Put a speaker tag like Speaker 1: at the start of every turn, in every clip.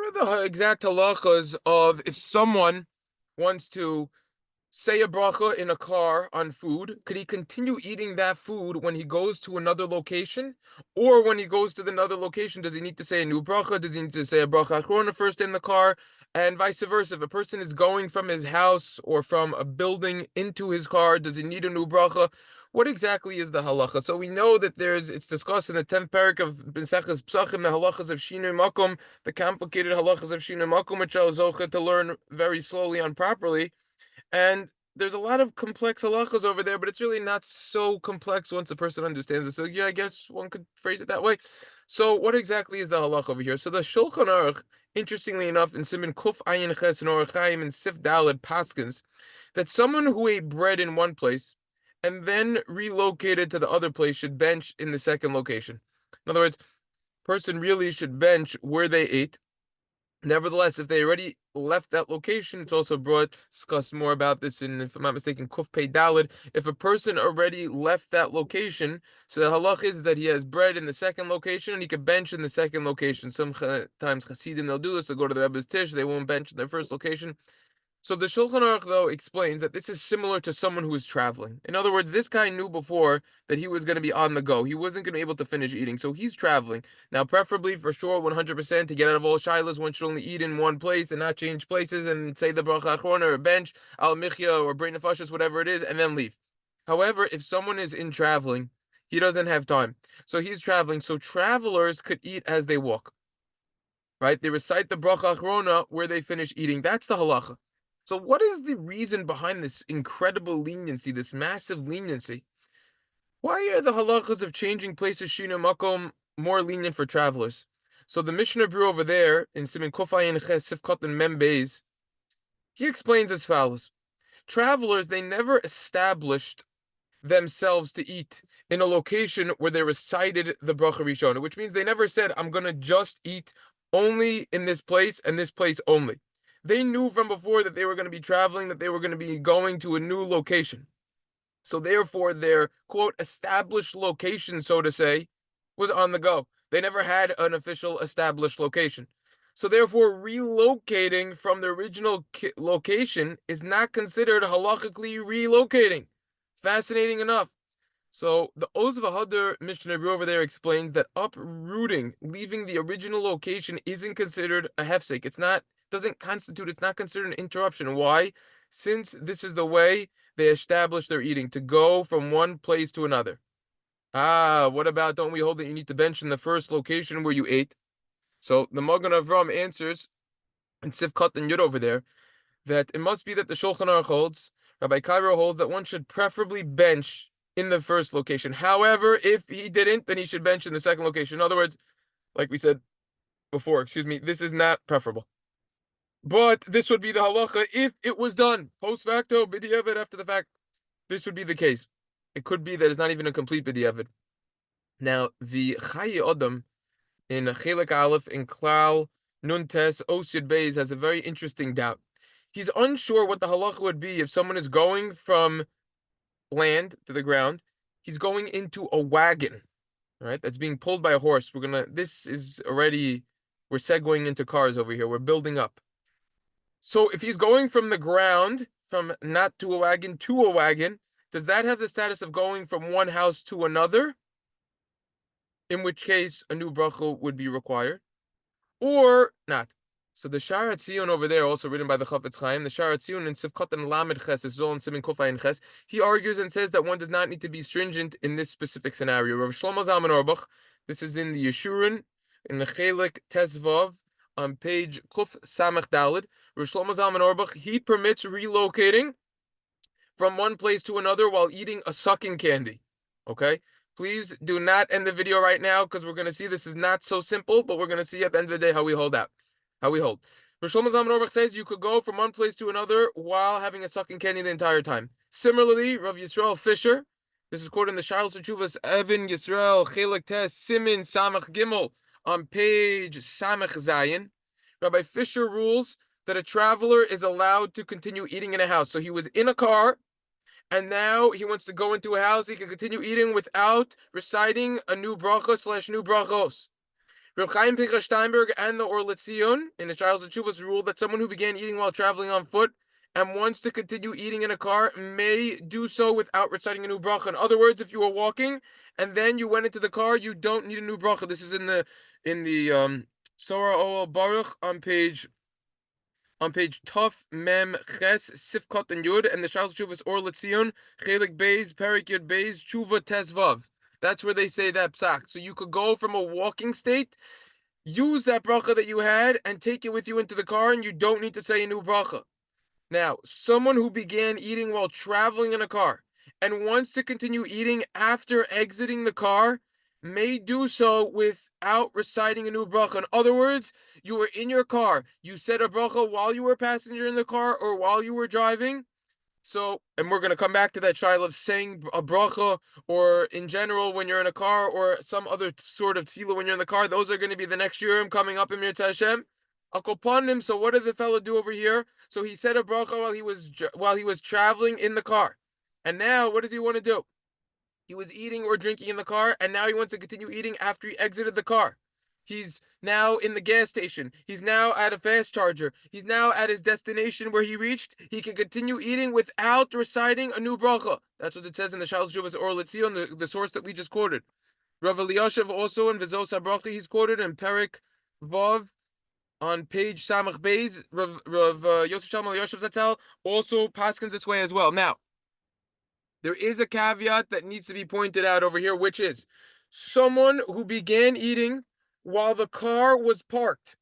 Speaker 1: are the exact halachas of if someone wants to say a bracha in a car on food? Could he continue eating that food when he goes to another location? Or when he goes to another location, does he need to say a new bracha? Does he need to say a bracha achrona first in the car? And vice versa. If a person is going from his house or from a building into his car, does he need a new bracha? What exactly is the halacha? So we know that it's discussed in the 10th parak of Maseches Psachim, the halachos of Shinui Makom, the complicated halachos of Shinui Makom, which I was zocheh to learn very slowly and properly. And there's a lot of complex halachas over there, but it's really not so complex once a person understands it. So yeah, I guess one could phrase it that way. So what exactly is the halacha over here? So the Shulchan Aruch, interestingly enough, in siman Kuf Ayin Ches and Orach Chaim and Sif Daled Paskins, that someone who ate bread in one place and then relocated to the other place should bench in the second location. In other words, person really should bench where they ate. Nevertheless, if they already left that location, it's also discussed more about this in, if I'm not mistaken, Kuf Pei Dalid. If a person already left that location, so the halach is that he has bread in the second location and he could bench in the second location. Sometimes Hasidim, they'll do this, they'll go to the Rebbe's Tish, they won't bench in their first location. So the Shulchan Aruch, though, explains that this is similar to someone who is traveling. In other words, this guy knew before that he was going to be on the go. He wasn't going to be able to finish eating, so he's traveling. Now, preferably, for sure, 100%, to get out of all shilas, one should only eat in one place and not change places and say the beracha achrona or bench, al michya or brain nefashos, whatever it is, and then leave. However, if someone is in traveling, he doesn't have time. So he's traveling, so travelers could eat as they walk. Right? They recite the bracha achrona where they finish eating. That's the halacha. So what is the reason behind this incredible leniency, this massive leniency? Why are the halachos of changing places Shinui Makom more lenient for travelers? So the Mishnah Berura over there in siman Kofayin Ches Sifkot and Mem Beis, he explains as follows: travelers, they never established themselves to eat in a location where they recited the bracha reshona, which means they never said, I'm going to just eat only in this place and this place only. They knew from before that they were going to be traveling, that they were going to be going to a new location. So therefore, their, quote, established location, so to say, was on the go. They never had an official established location. So therefore, relocating from the original location is not considered halachically relocating. Fascinating enough. So the Vehadar Mishna Berura over there explains that uprooting, leaving the original location, isn't considered a hefsek. It's not considered an interruption. Why? Since this is the way they establish their eating, to go from one place to another. What about, don't we hold that you need to bench in the first location where you ate? So the Magen Avram answers, in Sivkot and Yud over there, that it must be that the Shulchan Aruch holds, Rabbi Cairo holds, that one should preferably bench in the first location. However, if he didn't, then he should bench in the second location. In other words, like we said before, this is not preferable. But this would be the halacha if it was done post facto, b'diavad, after the fact. This would be the case. It could be that it's not even a complete b'diavad. Now, the Chayi Adam in Chelek Aleph in Klal Nun Tes Osid Beis has a very interesting doubt. He's unsure what the halacha would be if someone is going from land to the ground. He's going into a wagon, right? That's being pulled by a horse. We're segueing into cars over here. We're building up. So if he's going from the ground, from not to a wagon, does that have the status of going from one house to another? In which case, a new bracha would be required, or not. So the Sha'ar HaTziyun over there, also written by the Chafetz Chaim, the Sha'ar HaTziyun in Sivkot and Lamed Ches, this is all in siman Kofayin Ches, he argues and says that one does not need to be stringent in this specific scenario. Rav Shlomo Zalman Auerbach, this is in the Yeshurun, in the Chelek Tesvav, on page Kuf Samach Dalid, Rav Shlomo Zalman Auerbach, he permits relocating from one place to another while eating a sucking candy. Okay? Please do not end the video right now, because we're going to see this is not so simple, but we're going to see at the end of the day how we hold. Rav Shlomo Zalman Auerbach says you could go from one place to another while having a sucking candy the entire time. Similarly, Rav Yisrael Fisher, this is quoted in the Shalos Teshuvas Evan Yisrael Chelek Tes Simin Samach Gimel on page Samach Zayin. Rabbi Fisher rules that a traveler is allowed to continue eating in a house. So he was in a car, and now he wants to go into a house. He can continue eating without reciting a new bracha / new brachos. Reb Chaim Pinchas Steinberg and the Or Letzion in the Trials of Chuvas ruled that someone who began eating while traveling on foot and wants to continue eating in a car may do so without reciting a new bracha. In other words, if you were walking and then you went into the car, you don't need a new bracha. This is in the Sorah Oel Baruch on page Tuf Mem Ches Sifkot and Yud, and the Shal Chuvas Or Letzion Chelik Beis Perik Yud Beis Chuva Tesvav. That's where they say that psak. So you could go from a walking state, use that bracha that you had, and take it with you into the car, and you don't need to say a new bracha. Now, someone who began eating while traveling in a car and wants to continue eating after exiting the car may do so without reciting a new bracha. In other words, you were in your car, you said a bracha while you were a passenger in the car or while you were driving. So, and we're going to come back to that child of saying a bracha or in general when you're in a car or some other sort of tefillah when you're in the car. Those are going to be the next shiurim coming up in Mirtzeh Hashem. Akopanim. So what did the fellow do over here? So he said a bracha while he was traveling in the car, and now what does he want to do? He was eating or drinking in the car, and now he wants to continue eating after he exited the car. He's now in the gas station. He's now at a fast charger. He's now at his destination where he reached. He can continue eating without reciting a new bracha. That's what it says in the Shal Shuvas Or Letzion, the source that we just quoted. Rav Eliyashiv also in Vizos HaBracha, he's quoted in Perik Vav on page Samach Beis. Rav Yosef Shalom Eliyashiv Zatzal also paskins this way as well. Now, there is a caveat that needs to be pointed out over here, which is someone who began eating while the car was parked.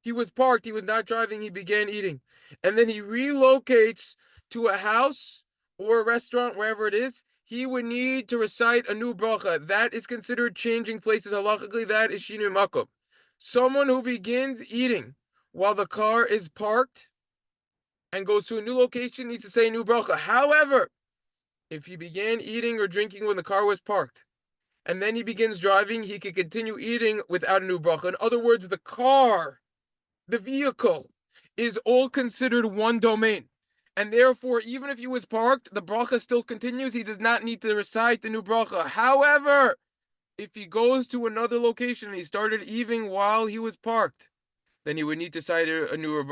Speaker 1: He was parked, he was not driving, he began eating. And then he relocates to a house or a restaurant, wherever it is. He would need to recite a new bracha. That is considered changing places halachically. That is shinui makom. Someone who begins eating while the car is parked and goes to a new location needs to say a new bracha. However, if he began eating or drinking when the car was parked, and then he begins driving, he can continue eating without a new bracha. In other words, the car, the vehicle, is all considered one domain. And therefore, even if he was parked, the bracha still continues. He does not need to recite the new bracha. However, if he goes to another location and he started eating while he was parked, then he would need to recite a new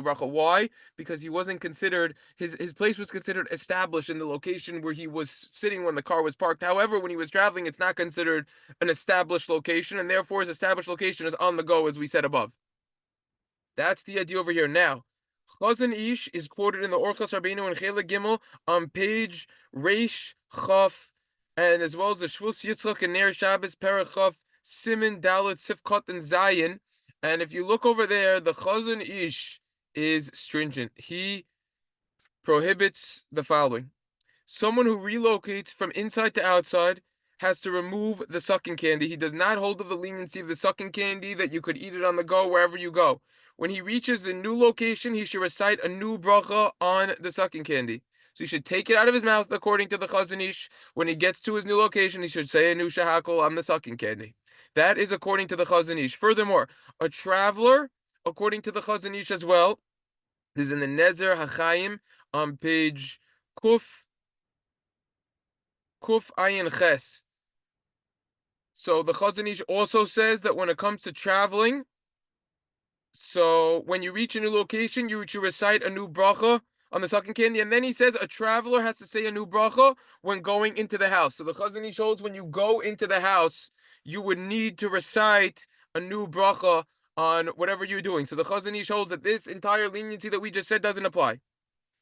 Speaker 1: bracha. Why? Because he wasn't considered, his place was considered established in the location where he was sitting when the car was parked. However, when he was traveling, it's not considered an established location, and therefore his established location is on the go, as we said above. That's the idea over here. Now, Chazon Ish is quoted in the Orchos Rabbeinu in Chelik Gimel on page Reish Chaf, and as well as the Shvus Yitzchak and Ner Shabbos Perek Chaf Siman Dalet Sifkot and Zayin. And if you look over there, the Chazon Ish is stringent. He prohibits the following. Someone who relocates from inside to outside has to remove the sucking candy. He does not hold of the leniency of the sucking candy that you could eat it on the go wherever you go. When he reaches the new location, he should recite a new bracha on the sucking candy. So he should take it out of his mouth according to the Chazon Ish. When he gets to his new location, he should say a new shahakol on the sucking candy. That is according to the Chazon Ish. Furthermore, a traveler, according to the Chazon Ish as well, this is in the Nezer HaChaim on page Kuf Ayin Ches. So the Chazon Ish also says that when it comes to traveling, so when you reach a new location, you should recite a new bracha on the sucking candy, and then he says a traveler has to say a new bracha when going into the house. So the Chazon Ish holds when you go into the house, you would need to recite a new bracha on whatever you're doing. So the Chazon Ish holds that this entire leniency that we just said doesn't apply.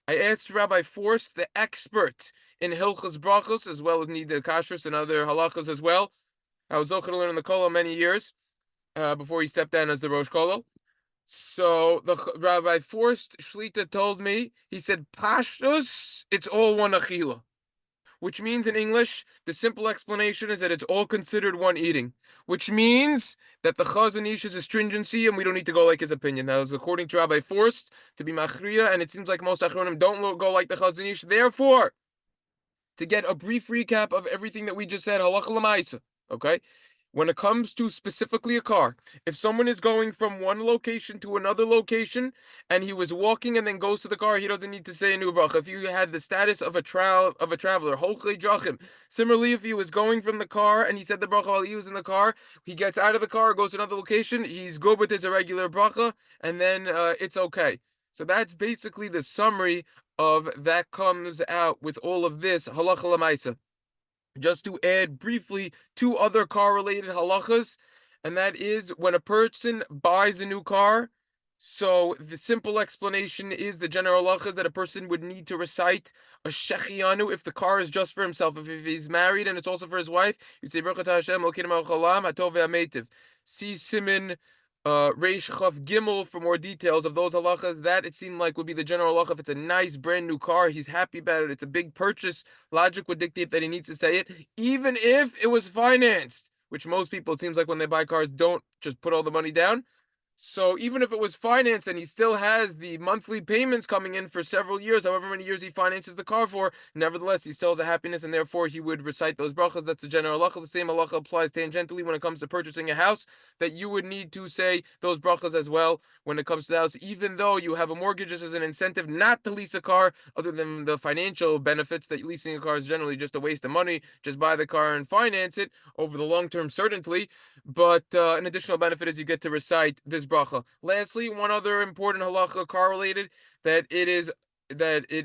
Speaker 1: I asked Rabbi Force, the expert in hilchos brachos, as well as nida kashrus and other halachos as well. I was zocher to learn in the kollel many years before he stepped down as the Rosh Kollel. So the Rabbi Forced Shlita told me, he said, Pashtus, it's all one achila. Which means in English, the simple explanation is that it's all considered one eating. Which means that the Chazon Ish is a stringency and we don't need to go like his opinion. That was according to Rabbi Forced to be machriya, and it seems like most achronim don't go like the Chazon Ish. Therefore, to get a brief recap of everything that we just said, halacha l'maisa, okay? When it comes to specifically a car, if someone is going from one location to another location and he was walking and then goes to the car, he doesn't need to say a new bracha. If you had the status of a traveler, similarly, if he was going from the car and he said the bracha while he was in the car, he gets out of the car, goes to another location, he's good with his irregular bracha, and then it's okay. So that's basically the summary of that comes out with all of this halacha lemaisa. Just to add briefly two other car related halachas, and that is when a person buys a new car. So the simple explanation is the general halachas that a person would need to recite a shechianu if the car is just for himself. If he's married and it's also for his wife, you say beracha Hashem Elokeinu melech haolam hatov ve'hametiv. See siman Reish Chav Gimel for more details of those halachas. That it seemed like would be the general halacha. If it's a nice brand new car, he's happy about it. It's a big purchase. Logic would dictate that he needs to say it, even if it was financed, which most people, it seems like when they buy cars, don't just put all the money down. So even if it was financed and he still has the monthly payments coming in for several years, however many years he finances the car for, nevertheless, he still has a happiness and therefore he would recite those brachas. That's the general halacha. The same halacha applies tangentially when it comes to purchasing a house, that you would need to say those brachas as well when it comes to the house, even though you have a mortgage. This is an incentive not to lease a car, other than the financial benefits that leasing a car is generally just a waste of money. Just buy the car and finance it over the long term, certainly. But an additional benefit is you get to recite this bracha. Lastly, one other important halacha car related, that it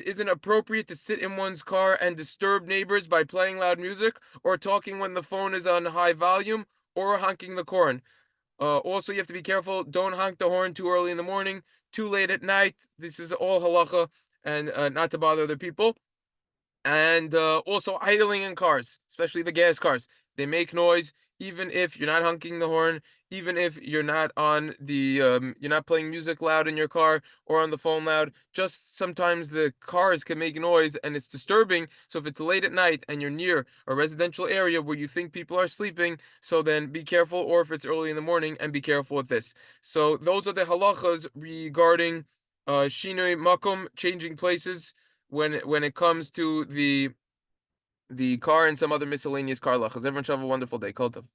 Speaker 1: isn't appropriate to sit in one's car and disturb neighbors by playing loud music or talking when the phone is on high volume or honking the horn. Also, you have to be careful. Don't honk the horn too early in the morning, too late at night. This is all halacha, and not to bother other people. And also idling in cars, especially the gas cars. They make noise, even if you're not honking the horn, even if you're not on the you're not playing music loud in your car or on the phone loud. Just sometimes the cars can make noise and it's disturbing. So if it's late at night and you're near a residential area where you think people are sleeping, so then be careful. Or if it's early in the morning, and be careful with this. So those are the halachas regarding shinui makom, changing places, when it comes to the car and some other miscellaneous car halachas. Everyone should have a wonderful day. Kol tov.